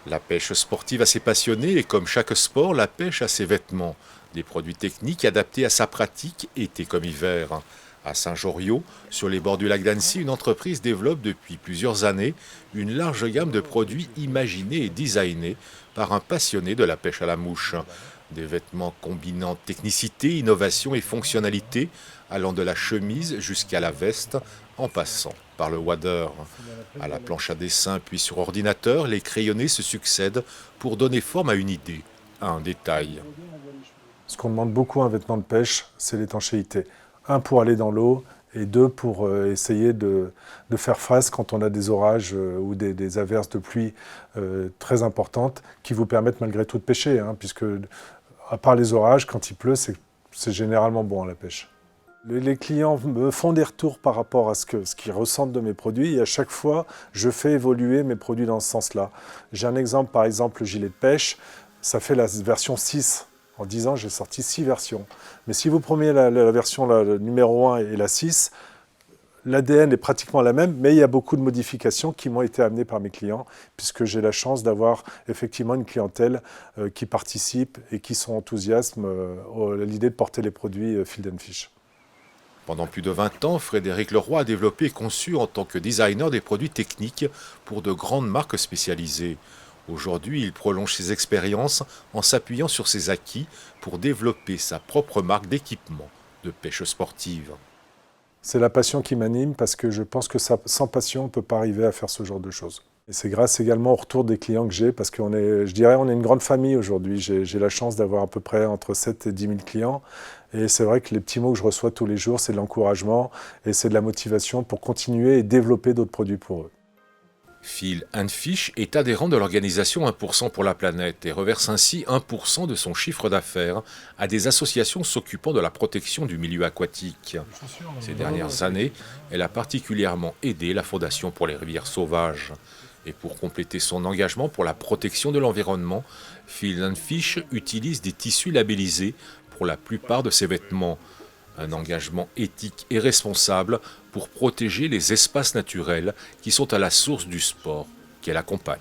La pêche sportive a ses passionnés et comme chaque sport, la pêche a ses vêtements. Des produits techniques adaptés à sa pratique, été comme hiver. À Saint-Joriot, sur les bords du lac d'Annecy, une entreprise développe depuis plusieurs années une large gamme de produits imaginés et designés par un passionné de la pêche à la mouche. Des vêtements combinant technicité, innovation et fonctionnalité, allant de la chemise jusqu'à la veste, en passant par le wader. À la planche à dessin puis sur ordinateur, les crayonnés se succèdent pour donner forme à une idée, à un détail. Ce qu'on demande beaucoup à un vêtement de pêche, c'est l'étanchéité. Un, pour aller dans l'eau, et deux, pour essayer de faire face quand on a des orages ou des averses de pluie très importantes qui vous permettent malgré tout de pêcher, hein, puisque à part les orages, quand il pleut, c'est généralement bon à la pêche. Les clients me font des retours par rapport à ce qu'ils ressentent de mes produits et à chaque fois, je fais évoluer mes produits dans ce sens-là. J'ai un exemple, par exemple, le gilet de pêche, ça fait la version 6. En 10 ans, j'ai sorti 6 versions. Mais si vous prenez la version numéro 1 et la 6, l'ADN est pratiquement la même, mais il y a beaucoup de modifications qui m'ont été amenées par mes clients, puisque j'ai la chance d'avoir effectivement une clientèle qui participe et qui sont enthousiastes à l'idée de porter les produits Field & Fish. Pendant plus de 20 ans, Frédéric Leroy a développé et conçu en tant que designer des produits techniques pour de grandes marques spécialisées. Aujourd'hui, il prolonge ses expériences en s'appuyant sur ses acquis pour développer sa propre marque d'équipement de pêche sportive. C'est la passion qui m'anime parce que je pense que sans passion, on ne peut pas arriver à faire ce genre de choses. Et c'est grâce également au retour des clients que j'ai parce qu'on est, je dirais, on est une grande famille aujourd'hui. J'ai la chance d'avoir à peu près entre 7 et 10 000 clients. Et c'est vrai que les petits mots que je reçois tous les jours, c'est de l'encouragement et c'est de la motivation pour continuer et développer d'autres produits pour eux. Field & Fish est adhérent de l'organisation 1% pour la planète et reverse ainsi 1% de son chiffre d'affaires à des associations s'occupant de la protection du milieu aquatique. Ces dernières années, elle a particulièrement aidé la Fondation pour les rivières sauvages. Et pour compléter son engagement pour la protection de l'environnement, Field & Fish utilise des tissus labellisés pour la plupart de ses vêtements. Un engagement éthique et responsable pour protéger les espaces naturels qui sont à la source du sport qu'elle accompagne.